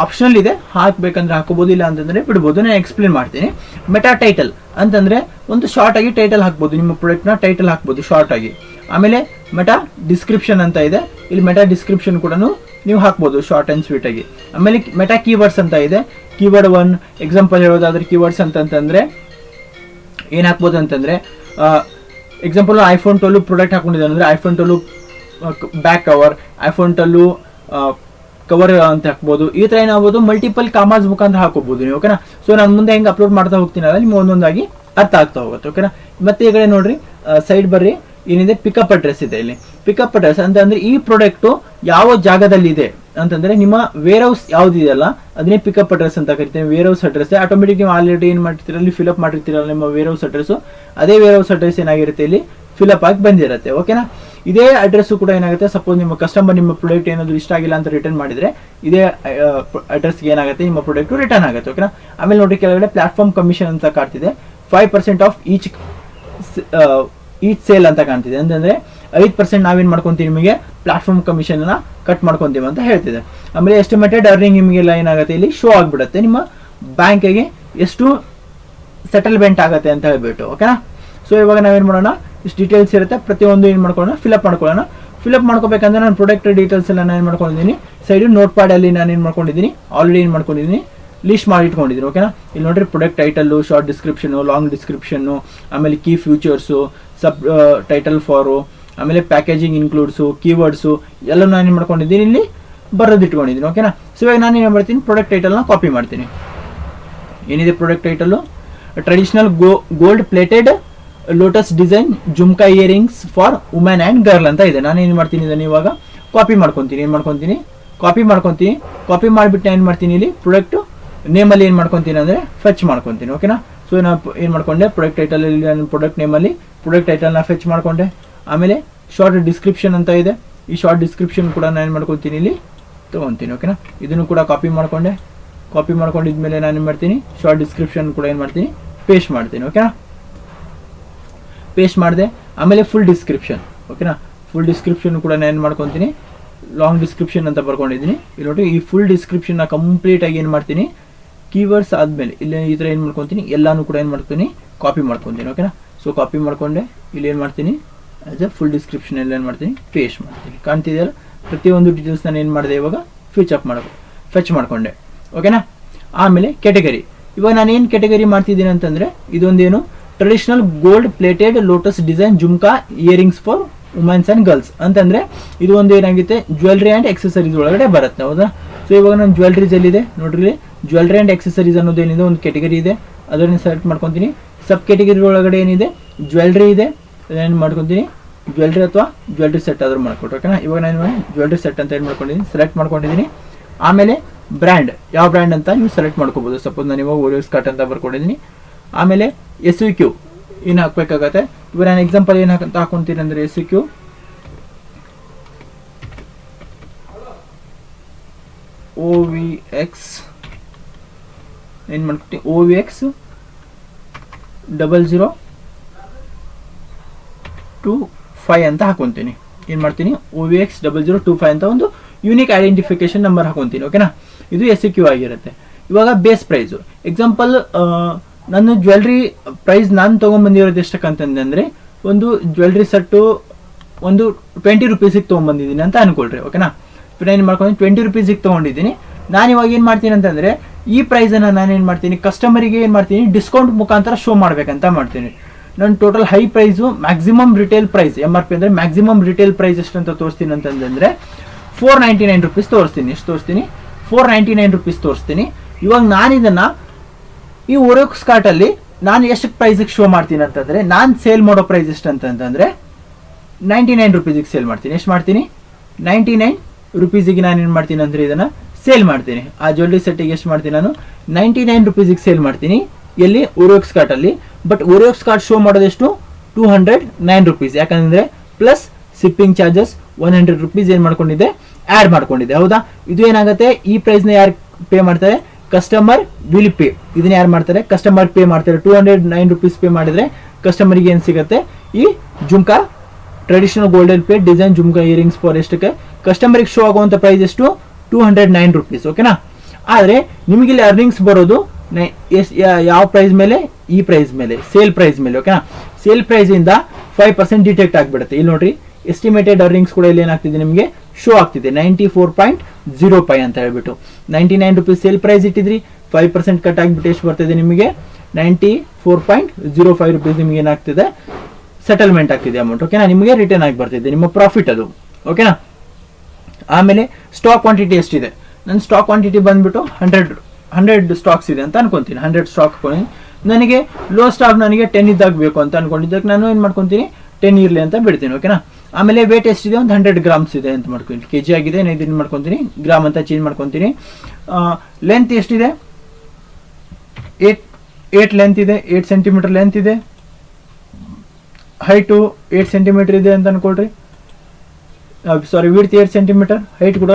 ಆಪ್ಷನಲ್ ಇದೆ, ಹಾಕಬೇಕಂದ್ರೆ ಹಾಕೋಬೋದು, ಇಲ್ಲ ಅಂತಂದರೆ ಬಿಡ್ಬೋದು. ನಾನು ಎಕ್ಸ್ಪ್ಲೇನ್ ಮಾಡ್ತೀನಿ. ಮೆಟಾ ಟೈಟಲ್ ಅಂತಂದರೆ ಒಂದು ಶಾರ್ಟ್ ಆಗಿ ಟೈಟಲ್ ಹಾಕ್ಬೋದು, ನಿಮ್ಮ ಪ್ರಾಡಕ್ಟ್ನ ಟೈಟಲ್ ಹಾಕ್ಬೋದು ಶಾರ್ಟ್ ಆಗಿ. ಆಮೇಲೆ ಮೆಟಾ ಡಿಸ್ಕ್ರಿಪ್ಷನ್ ಅಂತ ಇದೆ, ಇಲ್ಲಿ ಮೆಟಾ ಡಿಸ್ಕ್ರಿಪ್ಷನ್ ಕೂಡ ನೀವು ಹಾಕ್ಬೋದು ಶಾರ್ಟ್ ಆ್ಯಂಡ್ ಸ್ವೀಟ್ ಆಗಿ. ಆಮೇಲೆ ಮೆಟಾ ಕೀವರ್ಡ್ಸ್ ಅಂತ ಇದೆ, ಕೀವರ್ಡ್ 1 ಎಕ್ಸಾಂಪಲ್ ಹೇಳೋದಾದ್ರೆ ಕೀವರ್ಡ್ಸ್ ಅಂತಂತಂದರೆ ಏನು ಹಾಕ್ಬೋದು ಅಂತಂದರೆ, ಎಕ್ಸಾಂಪಲ್ iPhone 12 ಪ್ರಾಡಕ್ಟ್ ಹಾಕೊಂಡಿದ್ದಾನೆ ಅಂದರೆ iPhone 12 back cover, iPhone 12 cover ಅಂತ ಹಾಕ್ಬೋದು. ಈ ಥರ ಏನಾಗ್ಬೋದು, ಮಲ್ಟಿಪಲ್ ಕಾಮಾಸ್ ಮುಖಾಂತರ ಹಾಕೋಬೋದು ನೀವು. ಓಕೆನಾ, ಸೊ ನಾನು ಮುಂದೆ ಹೆಂಗೆ ಅಪ್ಲೋಡ್ ಮಾಡ್ತಾ ಹೋಗ್ತೀನಲ್ಲ, ನಿಮ್ಗೆ ಒಂದೊಂದಾಗಿ ಅರ್ಥ ಆಗ್ತಾ ಹೋಗುತ್ತೆ. ಓಕೆನಾ, ಮತ್ತೆ ಈ ಕಡೆ ನೋಡ್ರಿ, ಸೈಡ್ ಬರ್ರಿ, ಏನಿದೆ ಪಿಕಪ್ ಅಡ್ರೆಸ್ ಇದೆ. ಇಲ್ಲಿ ಪಿಕಪ್ ಅಡ್ರೆಸ್ ಅಂತಂದ್ರೆ ಈ ಪ್ರಾಡಕ್ಟು ಯಾವ ಜಾಗದಲ್ಲಿ ಇದೆ ಅಂತಂದ್ರೆ ನಿಮ್ಮ ವೇರ್ ಹೌಸ್ ಯಾವ್ದಿದೆಯಲ್ಲ ಅದನ್ನೇ ಪಿಕಪ್ ಅಡ್ರೆಸ್ ಅಂತ ಕರಿತೀವಿ. ವೇರ್ ಹೌಸ್ ಅಡ್ರೆಸ್ ಆಟೋಮೆಟಿಕ್ ನೀವು ಆಲ್ರೆಡಿ ಏನು ಮಾಡ್ತೀರ, ಅಲ್ಲಿ ಫಿಲ್ಅಪ್ ಮಾಡಿರ್ತೀರಲ್ಲ ನಿಮ್ಮ ವೇರ್ ಹೌಸ್ ಅಡ್ರೆಸ್, ಅದೇ ವೇರ್ ಹೌಸ್ ಅಡ್ರೆಸ್ ಏನಾಗಿರುತ್ತೆ ಇಲ್ಲಿ ಫಿಲ್ಅಪ್ ಆಗಿ ಬಂದಿರುತ್ತೆ. ಓಕೆನಾ, ಇದೇ ಅಡ್ರೆಸ್ಸು ಕೂಡ ಏನಾಗುತ್ತೆ, ಸಪೋಸ್ ನಿಮ್ಮ ಕಸ್ಟಮರ್ ನಿಮ್ಮ ಪ್ರಾಡಕ್ಟ್ ಏನಾದರೂ ಇಷ್ಟ ಆಗಿಲ್ಲ ಅಂತ ರಿಟರ್ನ್ ಮಾಡಿದ್ರೆ ಇದೇ ಅಡ್ರೆಸ್ಗೆ ಏನಾಗುತ್ತೆ, ನಿಮ್ಮ ಪ್ರಾಡಕ್ಟ್ ರಿಟರ್ನ್ ಆಗುತ್ತೆ. ಓಕೆನಾ, ಆಮೇಲೆ ನೋಡಿ ಕೆಳಗಡೆ ಪ್ಲಾಟ್ಫಾರ್ಮ್ ಕಮಿಷನ್ ಅಂತ ಕಾಣ್ತಿದೆ, 5% ಆಫ್ ಈಚ್ ಸೇಲ್ ಅಂತ ಕಾಣ್ತಿದೆ. ಅಂತಂದ್ರೆ 5% ನಾವೇನು ಮಾಡ್ಕೊಂತೀವಿ, ನಿಮಗೆ ಪ್ಲಾಟ್ಫಾರ್ಮ್ ಕಮಿಷನ್ ಕಟ್ ಮಾಡ್ಕೊಂತೀವಿ ಅಂತ ಹೇಳ್ತಿದೆ. ಆಮೇಲೆ ಎಸ್ಟಿಮೇಟೆಡ್ ಅರ್ನಿಂಗ್ ನಿಮಗೆಲ್ಲ ಏನಾಗುತ್ತೆ ಇಲ್ಲಿ ಶೋ ಆಗಿಬಿಡುತ್ತೆ, ನಿಮ್ಮ ಬ್ಯಾಂಕಿಗೆ ಎಷ್ಟು ಸೆಟಲ್ಮೆಂಟ್ ಆಗುತ್ತೆ ಅಂತ ಹೇಳ್ಬಿಟ್ಟು. ಓಕೆನಾ, ಸೊ ಇವಾಗ ನಾವೇನು ಮಾಡೋಣ, ಇಷ್ಟು ಡೀಟೇಲ್ಸ್ ಇರುತ್ತೆ, ಪ್ರತಿಯೊಂದು ಏನು ಮಾಡ್ಕೊಳ್ಳೋಣ, ಫಿಲ್ಅಪ್ ಮಾಡ್ಕೊಳ್ಳೋಣ. ಫಿಲ್ಅಪ್ ಮಾಡ್ಕೋಬೇಕಂದ್ರೆ ನಾನು ಪ್ರಾಡಕ್ಟ್ ಡೀಟೇಲ್ಸ್ ಎಲ್ಲ ನಾನು ಏನು ಮಾಡ್ಕೊಂಡಿದ್ದೀನಿ, ಸೈಡ್ ನೋಟ್ ಪ್ಯಾಡಲ್ಲಿ ನಾನು ಏನು ಮಾಡ್ಕೊಂಡಿದ್ದೀನಿ, ಆಲ್ರೆಡಿ ಏನು ಮಾಡ್ಕೊಂಡಿದ್ದೀನಿ, ಲಿಸ್ಟ್ ಮಾಡಿ ಇಟ್ಕೊಂಡಿದ್ದೀನಿ. ಓಕೆನಾ, ಇಲ್ಲಿ ನೋಡ್ರಿ product title, short description, long ಡಿಸ್ಕ್ರಿಪ್ಷನ್ನು, ಆಮೇಲೆ key features, sub title for, ಆಮೇಲೆ ಪ್ಯಾಕೇಜಿಂಗ್ ಇನ್ಕ್ಲೂಡ್ಸು, ಕೀವರ್ಡ್ಸು ಎಲ್ಲ ನಾನು ಏನು ಮಾಡ್ಕೊಂಡಿದ್ದೀನಿ, ಇಲ್ಲಿ ಬರೋದು ಇಟ್ಕೊಂಡಿದ್ದೀನಿ. ಓಕೆನಾ, ಸೊ ಇವಾಗ ನಾನು ಏನು ಮಾಡ್ತೀನಿ, ಪ್ರಾಡಕ್ಟ್ ಟೈಟಲ್ನ ಕಾಪಿ ಮಾಡ್ತೀನಿ. ಏನಿದೆ product title, traditional gold plated lotus design jhumka earrings for women and girl ಅಂತ ಇದೆ. ನಾನು ಏನು ಮಾಡ್ತೀನಿ, ಇದನ್ನು ಇವಾಗ ಕಾಪಿ ಮಾಡ್ಕೊತೀನಿ. ಏನು ಮಾಡ್ಕೊತೀನಿ, ಕಾಪಿ ಮಾಡಿಬಿಟ್ಟು ಏನು ಮಾಡ್ತೀನಿ, ಇಲ್ಲಿ ಪ್ರಾಡಕ್ಟ್ ನೇಮಲ್ಲಿ ಏನು ಮಾಡ್ಕೊತೀನಿ ಅಂದರೆ ಫೆಚ್ ಮಾಡ್ಕೊತೀನಿ. ಓಕೆನಾ, ಸೊ ನಾನು ಏನು ಮಾಡ್ಕೊಂಡೆ, ಪ್ರಾಡಕ್ಟ್ ಟೈಟಲಲ್ಲಿ ನಾನು ಪ್ರಾಡಕ್ಟ್ ನೇಮಲ್ಲಿ ಪ್ರಾಡಕ್ಟ್ ಟೈಟಲ್ನ ಫೆಚ್ ಮಾಡ್ಕೊಂಡೆ. ಆಮೇಲೆ ಶಾರ್ಟ್ ಡಿಸ್ಕ್ರಿಪ್ಷನ್ ಅಂತ ಇದೆ, ಈ ಶಾರ್ಟ್ ಡಿಸ್ಕ್ರಿಪ್ಷನ್ ಕೂಡ ನಾನು ಏನು ಮಾಡ್ಕೊತೀನಿ, ಇಲ್ಲಿ ತೊಗೊತೀನಿ. ಓಕೆನಾ, ಇದನ್ನು ಕೂಡ ಕಾಪಿ ಮಾಡ್ಕೊಂಡಿದ್ಮೇಲೆ ನಾನು ಏನು ಮಾಡ್ತೀನಿ, ಶಾರ್ಟ್ ಡಿಸ್ಕ್ರಿಪ್ಷನ್ ಕೂಡ ಏನು ಮಾಡ್ತೀನಿ, ಪೇಸ್ಟ್ ಮಾಡ್ತೀನಿ. ಓಕೆನಾ, ಪೇಸ್ಟ್ ಮಾಡಿದೆ. ಆಮೇಲೆ ಫುಲ್ ಡಿಸ್ಕ್ರಿಪ್ಷನ್. ಓಕೆನಾ, ಫುಲ್ ಡಿಸ್ಕ್ರಿಪ್ಷನ್ ಕೂಡ ನಾನು ಏನು ಮಾಡ್ಕೊತೀನಿ, ಲಾಂಗ್ ಡಿಸ್ಕ್ರಿಪ್ಷನ್ ಅಂತ ಬರ್ಕೊಂಡಿದ್ದೀನಿ. ಇಲ್ಲಿ ನೋಡಿ, ಈ ಫುಲ್ ಡಿಸ್ಕ್ರಿಪ್ಷನ್ನ ಕಂಪ್ಲೀಟಾಗಿ ಏನು ಮಾಡ್ತೀನಿ, ಕೀವರ್ಡ್ಸ್ ಆದಮೇಲೆ ಇಲ್ಲಿ ಈ ಥರ ಏನು ಮಾಡ್ಕೊತೀನಿ, ಎಲ್ಲನೂ ಕೂಡ ಏನು ಮಾಡ್ತೀನಿ, ಕಾಪಿ ಮಾಡ್ಕೊತೀನಿ. ಓಕೆನಾ, ಸೊ ಕಾಪಿ ಮಾಡ್ಕೊಂಡೆ, ಇಲ್ಲಿ ಏನು ಮಾಡ್ತೀನಿ, ಆಸ್ ಎ ಫುಲ್ ಡಿಸ್ಕ್ರಿಪ್ಷನ್ ಎಲ್ಲ ಏನು ಮಾಡ್ತೀನಿ, ಪೇಸ್ಟ್ ಮಾಡ್ತೀನಿ. ಕಾಣ್ತಿದೆಯಲ್ಲ, ಪ್ರತಿಯೊಂದು ಡೀಟೇಲ್ಸ್ ನಾನು ಏನು ಮಾಡಿದೆ, ಇವಾಗ ಫೆಚ್ ಮಾಡ್ಕೊಂಡೆ. ಓಕೆನಾ, ಆಮೇಲೆ ಕ್ಯಾಟಗರಿ. ಇವಾಗ ನಾನು ಏನು ಕ್ಯಾಟಗರಿ ಮಾಡ್ತಿದ್ದೀನಿ ಅಂತಂದರೆ, ಇದೊಂದೇನು traditional gold plated lotus design jhumka earrings for womens and girls ಅಂತಂದರೆ ಇದು ಒಂದು ಏನಾಗುತ್ತೆ, ಜ್ಯುವೆಲ್ರಿ ಆ್ಯಂಡ್ ಎಕ್ಸೆಸರೀಸ್ ಒಳಗಡೆ ಬರುತ್ತೆ. ಹೌದಾ, ಸೊ ಇವಾಗ ನಾನು ಜ್ಯುವೆಲ್ರೀಸ್ ಎಲ್ಲಿದೆ ನೋಡ್ರಿ, ಜ್ಯುವೆಲ್ರಿ ಆ್ಯಂಡ್ ಎಕ್ಸೆಸರೀಸ್ ಅನ್ನೋದೇನಿದೆ ಒಂದು ಕ್ಯಾಟಗರಿ ಇದೆ, ಅದನ್ನು ಸೆಲೆಕ್ಟ್ ಮಾಡ್ಕೊತೀನಿ. ಸಬ್ ಕ್ಯಾಟಗರಿ ಒಳಗಡೆ ಏನಿದೆ, ಜ್ಯುವೆಲ್ರಿ ಇದೆ, ಏನು ಮಾಡ್ಕೊತೀನಿ, ಜ್ಯುವೆಲ್ರಿ ಅಥವಾ ಜ್ಯುವೆಲ್ರಿ ಸೆಟ್ ಆದರೂ ಮಾಡ್ಕೊಟ್ಟು. ಓಕೆನಾ, ಇವಾಗ ನಾನು ಜ್ಯುವೆಲ್ರಿ ಸೆಟ್ ಅಂತ ಏನು ಮಾಡ್ಕೊಂಡಿದ್ದೀನಿ, ಸೆಲೆಕ್ಟ್ ಮಾಡ್ಕೊಂಡಿದ್ದೀನಿ. ಆಮೇಲೆ ಬ್ರ್ಯಾಂಡ್, ಯಾವ ಬ್ರ್ಯಾಂಡ್ ಅಂತ ನೀವು ಸೆಲೆಕ್ಟ್ ಮಾಡ್ಕೋಬೋದು. ಸಪೋಸ್ ನಾನು ಇವಾಗ ಓರಿಯೋಸ್ ಕಟ್ ಅಂತ ಬರ್ಕೊಂಡಿದ್ದೀನಿ. ಆಮೇಲೆ SEQ ಏನು ಹಾಕಬೇಕಾಗತ್ತೆ, ಇವಾಗ ನಾನು ಎಕ್ಸಾಂಪಲ್ ಏನು ಹಾಕೊಂತೀನಿ ಅಂದರೆ SEQ OVX ಏನು ಮಾಡ್ತೀನಿ, OVX 0025 ಅಂತ ಹಾಕೊತೀನಿ. ಏನು ಮಾಡ್ತೀನಿ, OVX 0025 ಅಂತ ಒಂದು ಯೂನಿಕ್ ಐಡೆಂಟಿಫಿಕೇಶನ್ ನಂಬರ್ ಹಾಕೊತೀನಿ. ಓಕೆನಾ, ಇದು SEQ ಆಗಿರುತ್ತೆ. ಇವಾಗ ಬೇಸ್ ಪ್ರೈಸು, ಎಕ್ಸಾಂಪಲ್ ನಾನು ಜ್ಯುವೆಲ್ರಿ ಪ್ರೈಸ್ ನಾನು ತೊಗೊಂಬಂದಿರೋದು ಎಷ್ಟಕ್ಕಂತಂದರೆ, ಒಂದು ಜ್ಯುವೆಲ್ರಿ ಸೆಟ್ಟು ಒಂದು 20 ರೂಪೀಸಿಗೆ ತೊಗೊಂಬಂದಿದ್ದೀನಿ ಅಂತ ಅನ್ಕೊಳ್ರಿ. ಓಕೆನಾ, ಏನು ಮಾಡ್ಕೊಂಡು 20 ರೂಪೀಸಿಗೆ ತೊಗೊಂಡಿದ್ದೀನಿ. ನಾನು ಇವಾಗ ಏನು ಮಾಡ್ತೀನಿ ಅಂತಂದರೆ, ಈ ಪ್ರೈಸನ್ನು ನಾನೇನು ಮಾಡ್ತೀನಿ, ಕಸ್ಟಮರಿಗೆ ಏನು ಮಾಡ್ತೀನಿ, ಡಿಸ್ಕೌಂಟ್ ಮುಖಾಂತರ ಶೋ ಮಾಡಬೇಕಂತ ಮಾಡ್ತೀನಿ. ನಾನು total high price, maximum retail price MRP ಅಂದರೆ ಮ್ಯಾಕ್ಸಿಮಮ್ ರಿಟೇಲ್ ಪ್ರೈಸ್ ಎಷ್ಟು ಅಂತ ತೋರಿಸ್ತೀನಿ ಅಂತಂದರೆ 499 ರೂಪೀಸ್ ತೋರಿಸ್ತೀನಿ. ಎಷ್ಟು ತೋರಿಸ್ತೀನಿ, 499 ರೂಪೀಸ್ ತೋರಿಸ್ತೀನಿ. ಇವಾಗ ನಾನು ಇದನ್ನು ಈ ಓರಿಯೋಕ್ಸ್ ಕಾರ್ಟಲ್ಲಿ ನಾನು ಎಷ್ಟು ಪ್ರೈಸಿಗೆ ಶೋ ಮಾಡ್ತೀನಿ ಅಂತಂದರೆ, ನಾನು ಸೇಲ್ ಮಾಡೋ ಪ್ರೈಸ್ ಎಷ್ಟು ಅಂತಂದರೆ 99 ರುಪೀಸಿಗೆ ಸೇಲ್ ಮಾಡ್ತೀನಿ. ಎಷ್ಟು ಮಾಡ್ತೀನಿ? 99 ರುಪೀಸಿಗೆ ನಾನು ಏನು ಮಾಡ್ತೀನಿ ಅಂದರೆ ಇದನ್ನು ಸೇಲ್ ಮಾಡ್ತೀನಿ. ಆ ಜ್ಯುವೆಲ್ರಿ ಸೆಟ್ಟಿಗೆ ಎಷ್ಟು ಮಾಡ್ತೀನಿ ನಾನು? 99 ರುಪೀಸಿಗೆ ಸೇಲ್ ಮಾಡ್ತೀನಿ. ಎಲ್ಲಿ? ಓರಿಯೋಕ್ಸ್ ಕಾರ್ಟಲ್ಲಿ. ಬಟ್ ಓರಿಯೋಕ್ಸ್ ಕಾರ್ಟ್ ಶೋ ಮಾಡೋದೆಷ್ಟು? 209 ರುಪೀಸ್. ಯಾಕಂದರೆ ಪ್ಲಸ್ ಶಿಪ್ಪಿಂಗ್ ಚಾರ್ಜಸ್ 100 ರುಪೀಸ್ ಏನು ಮಾಡ್ಕೊಂಡಿದೆ? ಆ್ಯಡ್ ಮಾಡ್ಕೊಂಡಿದೆ. ಹೌದಾ? ಇದು ಏನಾಗುತ್ತೆ? ಈ ಪ್ರೈಸ್ನ ಯಾರು ಪೇ ಮಾಡ್ತಾರೆ? Customer will pay. ಇದನ್ನ ಯಾರು ಮಾಡ್ತಾರೆ? ಕಸ್ಟಮರ್ ಪೇ ಮಾಡ್ತಾರೆ. 209 ರುಪೀಸ್ ಪೇ ಮಾಡಿದರೆ ಕಸ್ಟಮರಿಗೆ ಏನು ಸಿಗುತ್ತೆ? ಈ jhumka traditional golden plate design jhumka earrings for ಎಷ್ಟಕ್ಕೆ? ಕಸ್ಟಮರಿಗೆ ಶೋ ಆಗುವಂಥ ಪ್ರೈಸ್ ಎಷ್ಟು? 209 ರುಪೀಸ್. ಓಕೆನಾ? ಆದರೆ ನಿಮಗೆ ಇಲ್ಲಿ ಅರ್ನಿಂಗ್ಸ್ ಬರೋದು ಯಾವ ಪ್ರೈಸ್ ಮೇಲೆ? ಈ ಪ್ರೈಸ್ ಮೇಲೆ, ಸೇಲ್ ಪ್ರೈಸ್ ಮೇಲೆ. ಓಕೆನಾ? ಸೇಲ್ ಪ್ರೈಸಿಂದ 5% ಡಿಟೆಕ್ಟ್ ಆಗಿಬಿಡುತ್ತೆ. ಇಲ್ಲಿ ನೋಡ್ರಿ, ಎಸ್ಟಿಮೇಟೆಡ್ ಅರ್ನಿಂಗ್ಸ್ ಕೂಡ ಇಲ್ಲಿ ಏನಾಗ್ತಿದೆ ನಿಮಗೆ ಶೋ ಆಗ್ತಿದೆ 94.05 ಅಂತ ಹೇಳ್ಬಿಟ್ಟು. 99 ರುಪೀಸ್ ಸೇಲ್ ಪ್ರೈಸ್ ಇಟ್ಟಿದ್ರಿ, 5% ಕಟ್ ಆಗಿಬಿಟ್ಟು ಎಷ್ಟು ಬರ್ತಿದೆ ನಿಮಗೆ? 94.05 ರುಪೀಸ್ ನಿಮಗೆ ಏನಾಗ್ತಿದೆ? ಸೆಟಲ್ಮೆಂಟ್ ಆಗ್ತಿದೆ ಅಮೌಂಟ್. ಓಕೆನಾ? ನಿಮಗೆ ರಿಟರ್ನ್ ಆಗಿ ಬರ್ತಿದೆ, ನಿಮ್ಮ ಪ್ರಾಫಿಟ್ ಅದು. ಓಕೆನಾ? ಆಮೇಲೆ ಸ್ಟಾಕ್ ಕ್ವಾಂಟಿಟಿ ಎಷ್ಟಿದೆ? ನನ್ನ ಸ್ಟಾಕ್ ಕ್ವಾಂಟಿಟಿ ಬಂದ್ಬಿಟ್ಟು 100 ಸ್ಟಾಕ್ಸ್ ಇದೆ ಅಂತ ಅನ್ಕೊಂತೀನಿ. 100 ಸ್ಟಾಕ್ ನನಗೆ ಲೋ ಸ್ಟಾಕ್ ನನಗೆ 10 ಇದ್ದಾಗಬೇಕು ಅಂತ ಅನ್ಕೊಂಡಿದ್ದಕ್ಕೆ ನಾನು ಏನು ಮಾಡ್ಕೊತೀನಿ? 10 ಇರಲಿ ಅಂತ ಬಿಡ್ತೀನಿ. ಓಕೆನಾ? ಆಮೇಲೆ ವೇಟ್ ಎಷ್ಟಿದೆ? ಒಂದು 100 ಗ್ರಾಮ್ಸ್ ಇದೆ ಅಂತ ಮಾಡ್ತೀನಿ. ಕೆಜಿ ಆಗಿದೆ, ನಾನು ಇದನ್ನು ಮಾಡ್ಕೊತೀನಿ ಗ್ರಾಮ್ ಅಂತ ಚೇಂಜ್ ಮಾಡ್ಕೊತೀನಿ. ಲೆಂತ್ ಎಷ್ಟಿದೆ? 8 ಲೆಂತ್ ಇದೆ, 8 ಸೆಂಟಿಮೀಟರ್ ಲೆಂತ್ ಇದೆ. ಹೈಟು 8 ಸೆಂಟಿಮೀಟರ್ ಇದೆ ಅಂತ ಅನ್ಕೊಳ್ರಿ. ಸಾರಿ, ವಿಡ್ತ್ 8 ಸೆಂಟಿಮೀಟರ್, ಹೈಟ್ ಕೂಡ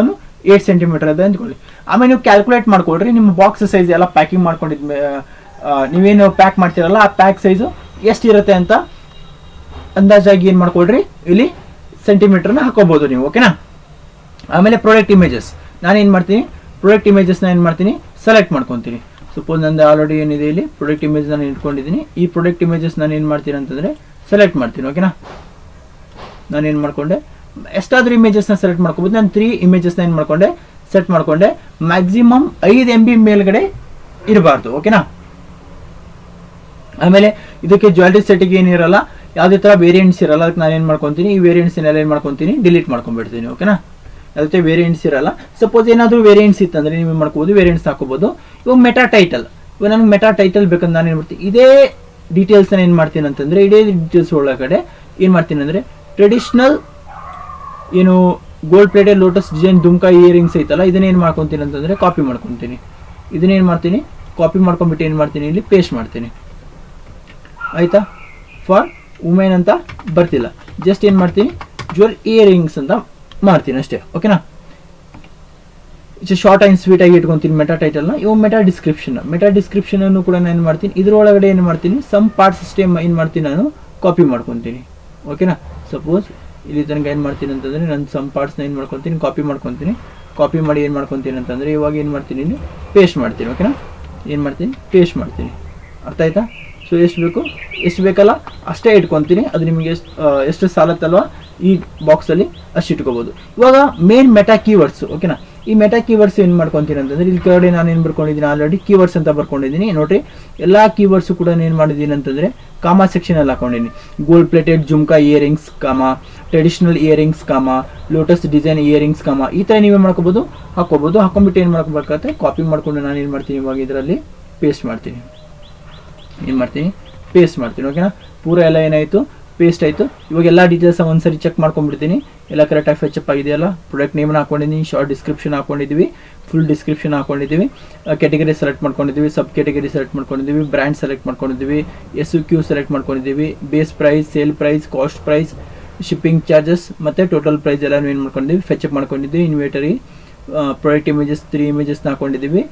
8 ಸೆಂಟಿಮೀಟರ್ ಇದೆ ಅಂದ್ಕೊಳ್ಳಿ. ಆಮೇಲೆ ನೀವು ಕ್ಯಾಲ್ಕುಲೇಟ್ ಮಾಡ್ಕೊಳ್ರಿ, ನಿಮ್ಮ ಬಾಕ್ಸ್ ಸೈಜ್ ಎಲ್ಲ ಪ್ಯಾಕಿಂಗ್ ಮಾಡ್ಕೊಂಡಿದ್ಮೇ ನೀವೇನು ಪ್ಯಾಕ್ ಮಾಡ್ತೀರಲ್ಲ ಆ ಪ್ಯಾಕ್ ಸೈಜು ಎಷ್ಟಿರುತ್ತೆ ಅಂತ ಅಂದಾಜಾಗಿ ಏನು ಮಾಡ್ಕೊಳ್ರಿ, ಇಲ್ಲಿ ಸೆಂಟಿಮೀಟರ್ನ ಹಾಕೋಬಹುದು ನೀವು. ಓಕೆನಾ? ಆಮೇಲೆ ಪ್ರಾಡಕ್ಟ್ ಇಮೇಜಸ್ ನಾನೇನು ಮಾಡ್ತೀನಿ? ಪ್ರಾಡಕ್ಟ್ ಇಮೇಜಸ್ನ ಏನು ಮಾಡ್ತೀನಿ? ಸೆಲೆಕ್ಟ್ ಮಾಡ್ಕೊತೀನಿ. ಸಪೋಸ್ ನಂದು ಆಲ್ರೆಡಿ ಏನಿದೆ ಇಲ್ಲಿ ಪ್ರಾಡಕ್ಟ್ ಇಮೇಜ್ ನಾನು ಇಟ್ಕೊಂಡಿದ್ದೀನಿ. ಈ ಪ್ರಾಡಕ್ಟ್ ಇಮೇಜಸ್ ನಾನು ಏನು ಮಾಡ್ತೀನಿ ಅಂತಂದರೆ ಸೆಲೆಕ್ಟ್ ಮಾಡ್ತೀನಿ. ಓಕೆನಾ? ನಾನೇನು ಮಾಡ್ಕೊಂಡೆ? ಎಷ್ಟಾದರೂ ಇಮೇಜಸ್ನ ಸೆಲೆಕ್ಟ್ ಮಾಡ್ಕೋಬೋದು. ನಾನು 3 ಇಮೇಜಸ್ನ ಏನು ಮಾಡ್ಕೊಂಡೆ? ಸೆಟ್ ಮಾಡ್ಕೊಂಡೆ. ಮ್ಯಾಕ್ಸಿಮಮ್ 5 MB ಮೇಲ್ಗಡೆ ಇರಬಾರ್ದು. ಓಕೆನಾ? ಆಮೇಲೆ ಇದಕ್ಕೆ ಜ್ಯುವೆಲ್ರಿ ಸೆಟ್ಟಿಗೆ ಏನಿರಲ್ಲ, ಯಾವುದೇ ಥರ ವೇರಿಯಂಟ್ಸ್ ಇರಲ್ಲ. ಅದಕ್ಕೆ ನಾನು ಏನು ಮಾಡ್ಕೊತೀನಿ? ಈ ವೇರಿಯಂಟ್ಸ್ನೆಲ್ಲ ಏನು ಮಾಡ್ಕೊತೀನಿ? ಡಿಲೀಟ್ ಮಾಡ್ಕೊಂಡ್ಬಿಡ್ತೀನಿ. ಓಕೆನಾ? ಯಾವುದೇ ವೇರಿಯಂಟ್ಸ್ ಇರಲ್ಲ. ಸಪೋಸ್ ಏನಾದರೂ ವೇರಿಯಂಟ್ಸ್ ಇತ್ತಂದರೆ ನೀವು ಮಾಡ್ಕೋಬೋದು, ವೇರಿಯಂಟ್ಸ್ ಹಾಕೋಬೋದು. ಇವಾಗ ಮೆಟಾ ಟೈಟಲ್, ಇವಾಗ ನನಗೆ ಮೆಟಾ ಟೈಟಲ್ ಬೇಕಂದ್ರೆ ನಾನು ಏನು ಮಾಡ್ತೀನಿ? ಇದೇ ಡೀಟೇಲ್ಸ್ನ ಏನು ಮಾಡ್ತೀನಿ ಅಂತಂದರೆ, ಇದೇ ಡೀಟೇಲ್ಸ್ ಒಳಗಡೆ ಏನು ಮಾಡ್ತೀನಿ ಅಂದರೆ ಟ್ರೆಡಿಷ್ನಲ್ ಏನು gold plated lotus design Dumka earrings ಐತಲ್ಲ, ಇದನ್ನೇನು ಮಾಡ್ಕೊತೀನಿ ಅಂತಂದರೆ ಕಾಪಿ ಮಾಡ್ಕೊತೀನಿ. ಇದನ್ನೇನು ಮಾಡ್ತೀನಿ? ಕಾಪಿ ಮಾಡ್ಕೊಂಡ್ಬಿಟ್ಟು ಏನು ಮಾಡ್ತೀನಿ? ಇಲ್ಲಿ ಪೇಸ್ಟ್ ಮಾಡ್ತೀನಿ. ಆಯಿತಾ? ಫಾರ್ ವುಮೆನ್ ಅಂತ ಬರ್ತಿಲ್ಲ, ಜಸ್ಟ್ ಏನು ಮಾಡ್ತೀನಿ? ಜ್ಯುವೆಲ್ ಇಯರಿಂಗ್ಸ್ ಅಂತ ಮಾಡ್ತೀನಿ ಅಷ್ಟೇ. ಓಕೆನಾ? ಶಾರ್ಟ್ ಆ್ಯಂಡ್ ಸ್ವೀಟ್ ಆಗಿ ಇಟ್ಕೊತೀನಿ ಮೆಟಾ ಟೈಟಲ್ನ. ಇವಾಗ ಮೆಟಾ ಡಿಸ್ಕ್ರಿಪ್ಷನನ್ನು ಕೂಡ ನಾನು ಏನು ಮಾಡ್ತೀನಿ? ಇದರೊಳಗಡೆ ಏನು ಮಾಡ್ತೀನಿ? ಸಮ್ ಪಾರ್ಟ್ ಸಿಸ್ಟಮ್ ಏನು ಮಾಡ್ತೀನಿ? ನಾನು ಕಾಪಿ ಮಾಡ್ಕೊತೀನಿ. ಓಕೆನಾ? ಸಪೋಸ್ ಇಲ್ಲಿ ತನಕ ಏನು ಮಾಡ್ತೀನಿ ಅಂತಂದರೆ ನಾನು ಸಮ್ ಪಾರ್ಟ್ಸ್ನ ಏನು ಮಾಡ್ಕೊತೀನಿ? ಕಾಪಿ ಮಾಡಿ ಏನು ಮಾಡ್ಕೊತೀನಿ ಅಂತಂದರೆ ಇವಾಗ ಏನು ಮಾಡ್ತೀನಿ? ಇಲ್ಲಿ ಪೇಸ್ಟ್ ಮಾಡ್ತೀನಿ. ಓಕೆನಾ? ಏನು ಮಾಡ್ತೀನಿ? ಪೇಸ್ಟ್ ಮಾಡ್ತೀನಿ. ಅರ್ಥ ಆಯ್ತಾ? ಸೊ ಎಷ್ಟು ಬೇಕಲ್ಲ ಅಷ್ಟೇ ಇಟ್ಕೊತೀನಿ. ಅದು ನಿಮಗೆ ಎಷ್ಟು ಸಾಲತ್ತಲ್ವ ಈ ಬಾಕ್ಸಲ್ಲಿ ಅಷ್ಟು ಇಟ್ಕೋಬೋದು. ಇವಾಗ ಮೇನ್ ಮೆಟಾ ಕೀವರ್ಡ್ಸ್. ಓಕೆನಾ? ಈ ಮೆಟಾ ಕೀವರ್ಡ್ಸ್ ಏನು ಮಾಡ್ಕೊತೀನಿ ಅಂತಂದರೆ ಇಲ್ಲಿ ಕೆಳಗಡೆ ನಾನು ಏನು ಬರ್ಕೊಂಡಿದ್ದೀನಿ? ಆಲ್ರೆಡಿ ಕೀವರ್ಡ್ಸ್ ಅಂತ ಬರ್ಕೊಂಡಿದ್ದೀನಿ. ನೋಡಿರಿ, ಎಲ್ಲ ಕೀವರ್ಡ್ಸು ಕೂಡ ಏನು ಮಾಡಿದ್ದೀನಿ ಅಂತಂದರೆ ಕಾಮಾ ಸೆಕ್ಷನಲ್ಲಿ ಹಾಕೊಂಡಿದ್ದೀನಿ. Gold plated jhumka earrings comma, traditional earrings comma, lotus design earrings comma, ಈ ಥರ ನೀವೇ ಮಾಡ್ಕೋಬೋದು, ಹಾಕ್ಕೋಬೋದು. ಹಾಕೊಂಡ್ಬಿಟ್ಟು ಏನು ಮಾಡ್ಕೋಬೇಕಾಗುತ್ತೆ? ಕಾಪಿ ಮಾಡಿಕೊಂಡು ನಾನು ಏನು ಮಾಡ್ತೀನಿ? ಇವಾಗ ಇದರಲ್ಲಿ ಪೇಸ್ಟ್ ಮಾಡ್ತೀನಿ. ಪೇಸ್ಟ್ ಮಾಡ್ತೀನಿ. ಓಕೆನಾ? ಪೂರ ಎಲ್ಲ ಏನಾಯಿತು? ಪೇಸ್ಟ್ ಆಯಿತು. ಇವಾಗ ಎಲ್ಲ ಡೀಟೇಲ್ಸ್ ಒಂದ್ಸರಿ ಚೆಕ್ ಮಾಡ್ಕೊಂಡ್ಬಿಡ್ತೀನಿ. ಎಲ್ಲ ಕರೆಕ್ಟಾಗಿ ಫೆಚಪ್ ಆಗಿದೆಯಲ್ಲ. ಪ್ರಾಡಕ್ಟ್ ನೇಮ್ನ ಹಾಕೊಂಡಿದ್ದೀನಿ, ಶಾರ್ಟ್ ಡಿಸ್ಕ್ರಿಪ್ಷನ್ ಹಾಕೊಂಡಿದ್ದೀವಿ, ಫುಲ್ ಡಿಸ್ಕ್ರಿಪ್ಷನ್ ಹಾಕೊಂಡಿದ್ದೀವಿ, ಕ್ಯಾಟಗರಿ ಸೆಲೆಕ್ಟ್ ಮಾಡ್ಕೊಂಡಿದ್ದೀವಿ, ಸಬ್ ಕ್ಯಾಟಗರಿ ಸೆಲೆಕ್ಟ್ ಮಾಡ್ಕೊಂಡಿದ್ದೀವಿ, ಬ್ರ್ಯಾಂಡ್ ಸೆಲೆಕ್ಟ್ ಮಾಡ್ಕೊಂಡಿದ್ದೀವಿ, SQ ಸೆಲೆಕ್ಟ್ ಮಾಡ್ಕೊಂಡಿದ್ದೀವಿ, base price, sale price, cost price, shipping charges ಮತ್ತು ಟೋಟಲ್ ಪ್ರೈಸ್ ಎಲ್ಲನೂ ಏನು ಮಾಡ್ಕೊಂಡಿದ್ದೀವಿ? ಫೆಚಪ್ ಮಾಡ್ಕೊಂಡಿದ್ದೀವಿ. ಇನ್ವೆಟರಿ, ಪ್ರಾಡಕ್ಟ್ ಇಮೇಜಸ್ 3 ಇಮೇಜಸ್ನ ಹಾಕೊಂಡಿದ್ದೀವಿ.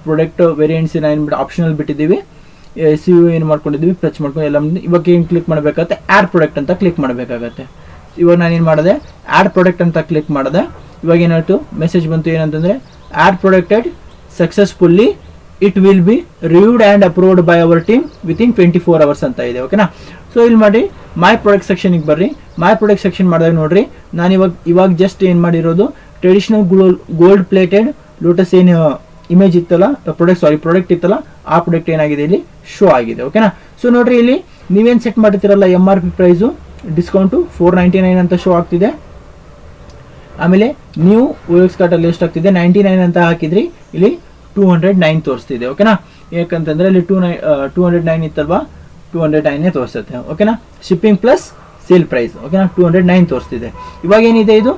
ಪ್ರಾಡಕ್ಟ್ ವೇರಿಯಂಟ್ಸ್ ಏನು ಆಪ್ಷನಲ್ ಬಿಟ್ಟಿದ್ದೀವಿ. SEO ಏನು ಮಾಡ್ಕೊಂಡಿದ್ದೀವಿ? ಟಚ್ ಮಾಡ್ಕೊಂಡು ಎಲ್ಲ. ಇವಾಗ ಏನು ಕ್ಲಿಕ್ ಮಾಡಬೇಕಾಗತ್ತೆ? ಆ್ಯಡ್ ಪ್ರಾಡಕ್ಟ್ ಅಂತ ಕ್ಲಿಕ್ ಮಾಡಬೇಕಾಗತ್ತೆ. ಇವಾಗ ನಾನು ಏನು ಮಾಡಿದೆ? ಆ್ಯಡ್ ಪ್ರಾಡಕ್ಟ್ ಅಂತ ಕ್ಲಿಕ್ ಮಾಡಿದೆ. ಇವಾಗ ಏನಾಯಿತು? ಮೆಸೇಜ್ ಬಂತು ಏನಂತಂದರೆ add product added successfully, it will be reviewed and approved by our team within 24 hours ಅಂತ ಇದೆ. ಓಕೆನಾ? ಸೊ ಇಲ್ಲಿ ಮಾಡಿ ಮೈ ಪ್ರಾಡಕ್ಟ್ ಸೆಕ್ಷನಿಗೆ ಬರ್ರಿ. ಮೈ ಪ್ರಾಡಕ್ಟ್ ಸೆಕ್ಷನ್ ಮಾಡಿದಾಗ ನೋಡಿರಿ, ನಾನು ಇವಾಗ ಜಸ್ಟ್ ಏನು ಮಾಡಿರೋದು? ಟ್ರೆಡಿಷನಲ್ ಗೋಲ್ಡ್ ಪ್ಲೇಟೆಡ್ ಲೋಟಸ್ ಏನು ಇಮೇಜ್ ಇತ್ತಲ್ಲ, ಪ್ರಾಡಕ್ಟ್ ಇತ್ತಲ್ಲ, ಆ ಪ್ರಾಡಕ್ಟ್ ಏನಾಗಿದೆ? ಇಲ್ಲಿ ಶೋ ಆಗಿದೆ. ಓಕೆನಾ? ಸೊ ನೋಡ್ರಿ, ಇಲ್ಲಿ ನೀವೇನು ಸೆಟ್ ಮಾಡಿರ್ತೀರಲ್ಲ MRP ಪ್ರೈಸು ಡಿಸ್ಕೌಂಟು 499 ಅಂತ ಶೋ ಆಗ್ತಿದೆ. ಆಮೇಲೆ ನೀವು OX ಕಾರ್ಟಲ್ಲಿ ಎಷ್ಟಾಗ್ತಿದೆ? 99 ಅಂತ ಹಾಕಿದ್ರಿ, ಇಲ್ಲಿ 209 ತೋರಿಸ್ತಿದೆ. ಓಕೆನಾ? ಯಾಕಂತಂದರೆ ಅಲ್ಲಿ 209 ಇತ್ತಲ್ವಾ, 209 ತೋರಿಸುತ್ತೆ. ಓಕೆನಾ, ಶಿಪ್ಪಿಂಗ್ ಪ್ಲಸ್ ಸೇಲ್ ಪ್ರೈಸ್. ಓಕೆನಾ, 209 ತೋರಿಸ್ತಿದೆ. ಇವಾಗ ಏನಿದೆ, ಇದು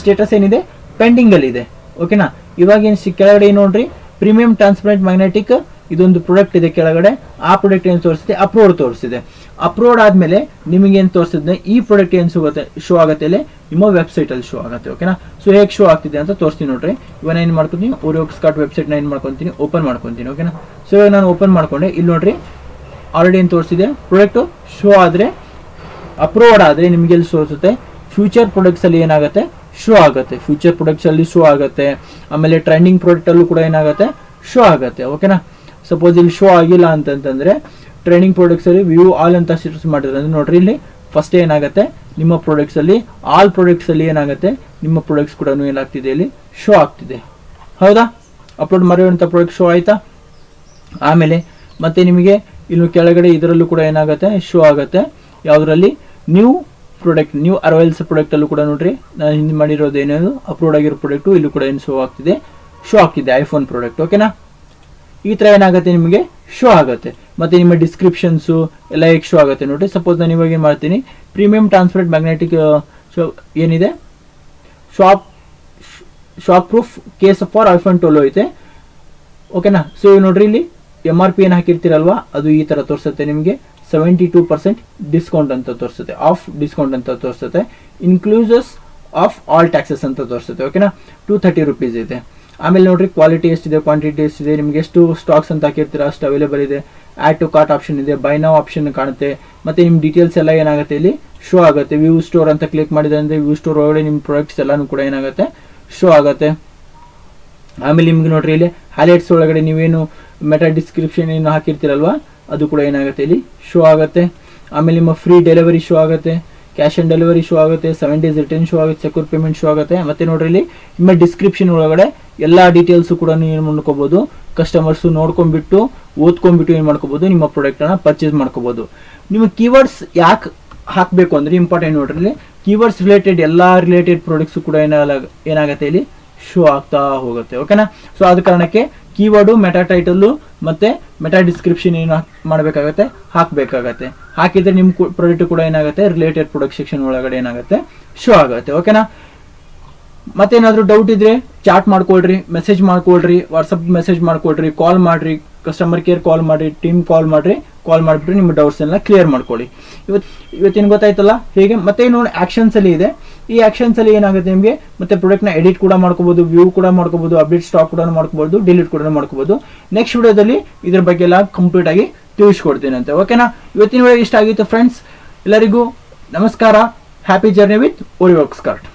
ಸ್ಟೇಟಸ್ ಏನಿದೆ, ಪೆಂಡಿಂಗಲ್ಲಿದೆ. ಓಕೆನಾ, ಇವಾಗ ಏನು ಕೆಳಗಡೆ ನೋಡ್ರಿ, ಪ್ರೀಮಿಯಂ ಟ್ರಾನ್ಸ್ಪರೆಂಟ್ ಮ್ಯಾಗ್ನೆಟಿಕ್ ಇದೊಂದು ಪ್ರಾಡಕ್ಟ್ ಇದೆ ಕೆಳಗಡೆ. ಆ ಪ್ರಾಡಕ್ಟ್ ಏನು ತೋರಿಸ್ತಿದೆ, ಅಪ್ಲೋಡ್ ತೋರಿಸ್ತಿದೆ. ಅಪ್ಲೋಡ್ ಆದಮೇಲೆ ನಿಮಗೆ ಏನು ತೋರಿಸಿದ್ರೆ ಈ ಪ್ರಾಡಕ್ಟ್ ಏನು ಶೋ ಆಗುತ್ತೆ ಇಲ್ಲಿ ನಿಮ್ಮ ವೆಬ್ಸೈಟಲ್ಲಿ ಶೋ ಆಗುತ್ತೆ. ಓಕೆನಾ, ಸೊ ಹೇಗೆ ಶೋ ಆಗ್ತಿದೆ ಅಂತ ತೋರಿಸ್ತೀನಿ ನೋಡ್ರಿ. ಇವಾಗ ನಾನು ಏನು ಮಾಡ್ಕೊತೀನಿ, ಓರಿಯೋಕ್ಸ್ಕಾರ್ಟ್ ವೆಬ್ಸೈಟ್ನ ಏನು ಮಾಡ್ಕೊತೀನಿ, ಓಪನ್ ಮಾಡ್ಕೊತೀನಿ. ಓಕೆನಾ, ಸೊ ಇವಾಗ ನಾನು ಓಪನ್ ಮಾಡ್ಕೊಂಡೆ. ಇಲ್ಲಿ ನೋಡ್ರಿ, ಆಲ್ರೆಡಿ ಏನು ತೋರಿಸಿದೆ, ಪ್ರಾಡಕ್ಟು ಶೋ ಆದರೆ ಅಪ್ಲೋಡ್ ಆದರೆ ನಿಮಗೆ ಎಲ್ಲಿ ತೋರಿಸುತ್ತೆ, ಫ್ಯೂಚರ್ ಪ್ರಾಡಕ್ಟ್ಸಲ್ಲಿ ಏನಾಗುತ್ತೆ, ಶೋ ಆಗುತ್ತೆ. ಫ್ಯೂಚರ್ ಪ್ರಾಡಕ್ಟ್ಸಲ್ಲಿ ಶೋ ಆಗುತ್ತೆ. ಆಮೇಲೆ ಟ್ರೆಂಡಿಂಗ್ ಪ್ರಾಡಕ್ಟಲ್ಲೂ ಕೂಡ ಏನಾಗುತ್ತೆ, ಶೋ ಆಗುತ್ತೆ. ಓಕೆನಾ, ಸಪೋಸ್ ಇಲ್ಲಿ ಶೋ ಆಗಿಲ್ಲ ಅಂತಂತಂದರೆ ಟ್ರೆಂಡಿಂಗ್ ಪ್ರಾಡಕ್ಟ್ಸಲ್ಲಿ ವ್ಯೂ ಆಲ್ ಅಂತ ಸೆಟ್ಸ್ ಮಾಡಿದ್ರೆ ಅಂದರೆ ನೋಡ್ರಿ, ಇಲ್ಲಿ ಫಸ್ಟ್ ಏನಾಗುತ್ತೆ, ನಿಮ್ಮ ಪ್ರಾಡಕ್ಟ್ಸಲ್ಲಿ ಆಲ್ ಪ್ರಾಡಕ್ಟ್ಸಲ್ಲಿ ಏನಾಗುತ್ತೆ, ನಿಮ್ಮ ಪ್ರಾಡಕ್ಟ್ಸ್ ಕೂಡ ಏನಾಗ್ತಿದೆ, ಇಲ್ಲಿ ಶೋ ಆಗ್ತಿದೆ. ಹೌದಾ, ಅಪ್ಲೋಡ್ ಮಾಡಿರುವಂಥ ಪ್ರಾಡಕ್ಟ್ ಶೋ ಆಯಿತಾ. ಆಮೇಲೆ ಮತ್ತೆ ನಿಮಗೆ ಇನ್ನು ಕೆಳಗಡೆ ಇದರಲ್ಲೂ ಕೂಡ ಏನಾಗುತ್ತೆ, ಶೋ ಆಗುತ್ತೆ. ಯಾವುದರಲ್ಲಿ, ನ್ಯೂ ಪ್ರಾಡಕ್ಟ್, ನ್ಯೂ ಅರೈವಲ್ಸ್ ಪ್ರಾಡಕ್ಟಲ್ಲೂ ಕೂಡ ನೋಡ್ರಿ, ನಾನು ಹಿಂದೆ ಮಾಡಿರೋದು ಏನೇನು ಅಪ್ಲೋಡ್ ಆಗಿರೋ ಪ್ರಾಡಕ್ಟು ಇಲ್ಲೂ ಕೂಡ ಏನು ಶೋ ಆಗ್ತಿದೆ ಐಫೋನ್ ಪ್ರಾಡಕ್ಟ್. ಓಕೆನಾ, ಈ ಥರ ಏನಾಗುತ್ತೆ, ನಿಮಗೆ ಶೋ ಆಗುತ್ತೆ. ಮತ್ತು ನಿಮ್ಮ ಡಿಸ್ಕ್ರಿಪ್ಷನ್ಸು ಎಲ್ಲ ಹೇಗೆ ಶೋ ಆಗುತ್ತೆ ನೋಡಿರಿ. ಸಪೋಸ್ ನಾನು ಇವಾಗ ಏನು ಮಾಡ್ತೀನಿ, ಪ್ರೀಮಿಯಂ ಟ್ರಾನ್ಸ್ಪರೆಂಟ್ ಮ್ಯಾಗ್ನೆಟಿಕ್ ಏನಿದೆ, shock proof case for iPhone 12 ಐತೆ. ಓಕೆನಾ, ಸೊ ನೋಡ್ರಿ, ಇಲ್ಲಿ MRP ಏನು ಹಾಕಿರ್ತೀರಲ್ವಾ, ಅದು ಈ ಥರ ತೋರಿಸುತ್ತೆ ನಿಮಗೆ 72% ಡಿಸ್ಕೌಂಟ್ ಅಂತ ತೋರಿಸುತ್ತೆ, ಆಫ್ ಡಿಸ್ಕೌಂಟ್ ಅಂತ ತೋರಿಸುತ್ತೆ, ಇನ್ಕ್ಲೂಸಸ್ ಆಫ್ ಆಲ್ ಟ್ಯಾಕ್ಸಸ್ ಅಂತ ತೋರಿಸುತ್ತೆ. ಓಕೆನಾ, 230 ರೂಪೀಸ್ ಇದೆ. ಆಮೇಲೆ ನೋಡ್ರಿ, ಕ್ವಾಲಿಟಿ ಎಷ್ಟಿದೆ, ಕ್ವಾಂಟಿಟಿ ಎಷ್ಟಿದೆ, ನಿಮಗೆ ಎಷ್ಟು ಸ್ಟಾಕ್ಸ್ ಅಂತ ಹಾಕಿರ್ತೀರ ಅಷ್ಟು ಅವೈಲೇಬಲ್ ಇದೆ. ಆ್ಯಡ್ ಟು ಕಾರ್ಟ್ ಆಪ್ಷನ್ ಇದೆ, ಬೈ ನೌ ಆಪ್ಷನ್ ಕಾಣುತ್ತೆ. ಮತ್ತು ನಿಮ್ಮ ಡೀಟೇಲ್ಸ್ ಎಲ್ಲ ಏನಾಗುತ್ತೆ, ಇಲ್ಲಿ ಶೋ ಆಗುತ್ತೆ. ವ್ಯೂ ಸ್ಟೋರ್ ಅಂತ ಕ್ಲಿಕ್ ಮಾಡಿದ್ರೆ ಅಂದರೆ ವ್ಯೂ ಸ್ಟೋರ್ ಒಳಗಡೆ ನಿಮ್ಮ ಪ್ರಾಡಕ್ಟ್ಸ್ ಎಲ್ಲನೂ ಕೂಡ ಏನಾಗುತ್ತೆ, ಶೋ ಆಗುತ್ತೆ. ಆಮೇಲೆ ನಿಮ್ಗೆ ನೋಡ್ರಿ, ಇಲ್ಲಿ ಹೈಲೈಟ್ಸ್ ಒಳಗಡೆ ನೀವೇನು ಮೆಟಾ ಡಿಸ್ಕ್ರಿಪ್ಷನ್ ಏನು ಹಾಕಿರ್ತೀರಲ್ವ, ಅದು ಕೂಡ ಏನಾಗುತ್ತೆ, ಇಲ್ಲಿ ಶೋ ಆಗುತ್ತೆ. ಆಮೇಲೆ ನಿಮ್ಮ ಫ್ರೀ ಡೆಲಿವರಿ ಶೋ ಆಗುತ್ತೆ, ಕ್ಯಾಶ್ ಆನ್ ಡೆಲಿವರಿ ಶೋ ಆಗುತ್ತೆ, 7 days ರಿಟರ್ನ್ ಶೋ ಆಗುತ್ತೆ, ಸೆಕ್ಯೂರ್ ಪೇಮೆಂಟ್ ಶೋ ಆಗುತ್ತೆ. ಮತ್ತು ನೋಡ್ರಿ, ಇಲ್ಲಿ ನಿಮ್ಮ ಡಿಸ್ಕ್ರಿಪ್ಷನ್ ಒಳಗಡೆ ಎಲ್ಲ ಡೀಟೇಲ್ಸು ಕೂಡ ನೀವು ಏನು ಮಾಡ್ಕೋಬೋದು, ಕಸ್ಟಮರ್ಸು ನೋಡ್ಕೊಂಡ್ಬಿಟ್ಟು ಓದ್ಕೊಂಡ್ಬಿಟ್ಟು ಏನು ಮಾಡ್ಕೋಬೋದು, ನಿಮ್ಮ ಪ್ರಾಡಕ್ಟನ್ನು ಪರ್ಚೇಸ್ ಮಾಡ್ಕೋಬೋದು. ನಿಮ್ಮ ಕೀವರ್ಡ್ಸ್ ಯಾಕೆ ಹಾಕಬೇಕು ಅಂದರೆ ಇಂಪಾರ್ಟೆಂಟ್ ನೋಡ್ರಿ, ಇಲ್ಲಿ ಕೀವರ್ಡ್ಸ್ ರಿಲೇಟೆಡ್ ಎಲ್ಲ ರಿಲೇಟೆಡ್ ಪ್ರಾಡಕ್ಟ್ಸು ಕೂಡ ಏನಾಗುತ್ತೆ, ಇಲ್ಲಿ ಶೋ ಆಗ್ತಾ ಹೋಗುತ್ತೆ. ಓಕೆನಾ, ಸೊ ಆದ ಕಾರಣಕ್ಕೆ ಕೀವರ್ಡು, ಮೆಟಾ ಟೈಟಲ್ಲು ಮತ್ತು ಮೆಟಾ ಡಿಸ್ಕ್ರಿಪ್ಷನ್ ಏನು ಮಾಡಬೇಕಾಗತ್ತೆ, ಹಾಕಬೇಕಾಗತ್ತೆ. ಹಾಕಿದರೆ ನಿಮ್ಮ ಪ್ರಾಡಕ್ಟ್ ಕೂಡ ಏನಾಗುತ್ತೆ, ರಿಲೇಟೆಡ್ ಪ್ರಾಡಕ್ಟ್ ಸೆಕ್ಷನ್ ಒಳಗಡೆ ಏನಾಗುತ್ತೆ, ಶೋ ಆಗುತ್ತೆ. ಓಕೆನಾ, ಮತ್ತೇನಾದರೂ ಡೌಟ್ ಇದ್ದರೆ ಚಾಟ್ ಮಾಡ್ಕೊಳ್ರಿ, ಮೆಸೇಜ್ ಮಾಡ್ಕೊಳ್ರಿ, ವಾಟ್ಸಪ್ ಮೆಸೇಜ್ ಮಾಡ್ಕೊಳ್ರಿ, ಕಾಲ್ ಮಾಡಿರಿ, ಕಸ್ಟಮರ್ ಕೇರ್ ಕಾಲ್ ಮಾಡಿರಿ, ಟೀಮ್ ಕಾಲ್ ಮಾಡಿಬಿಟ್ಟು ನಿಮ್ಮ ಡೌಟ್ಸ್ ಎಲ್ಲ ಕ್ಲಿಯರ್ ಮಾಡ್ಕೊಳ್ಳಿ. ಇವತ್ತೇನು ಗೊತ್ತಾಯ್ತಲ್ಲ ಹೇಗೆ. ಮತ್ತೆ ಇನ್ನೊಂದು ಆ್ಯಕ್ಷನ್ಸಲ್ಲಿ ಇದೆ. ಈ ಆ್ಯಕ್ಷನ್ಸಲ್ಲಿ ಏನಾಗುತ್ತೆ, ನಿಮಗೆ ಮತ್ತೆ ಪ್ರಾಡಕ್ಟ್ನ ಎಡಿಟ್ ಕೂಡ ಮಾಡ್ಕೋಬೋದು, ವ್ಯೂ ಕೂಡ ಮಾಡ್ಕೋಬೋದು, ಅಪ್ಡೇಟ್ ಸ್ಟಾಕ್ ಕೂಡ ಮಾಡ್ಕೋಬೋದು, ಡಿಲೀಟ್ ಕೂಡ ಮಾಡ್ಕೋಬೋದು. ನೆಕ್ಸ್ಟ್ ವಿಡಿಯೋದಲ್ಲಿ ಇದ್ರ ಬಗ್ಗೆ ಎಲ್ಲ ಕಂಪ್ಲೀಟ್ ಆಗಿ ತಿಳಿಸ್ಕೊಡ್ತೀನಂತೆ. ಓಕೆನಾ, ಇವತ್ತಿನ ವಿಡಿಯೋ ಇಷ್ಟ ಆಗಿತ್ತು ಫ್ರೆಂಡ್ಸ್. ಎಲ್ಲರಿಗೂ ನಮಸ್ಕಾರ. Happy journey with ಓರಿಯೋಕ್ಸ್ಕಾರ್ಟ್.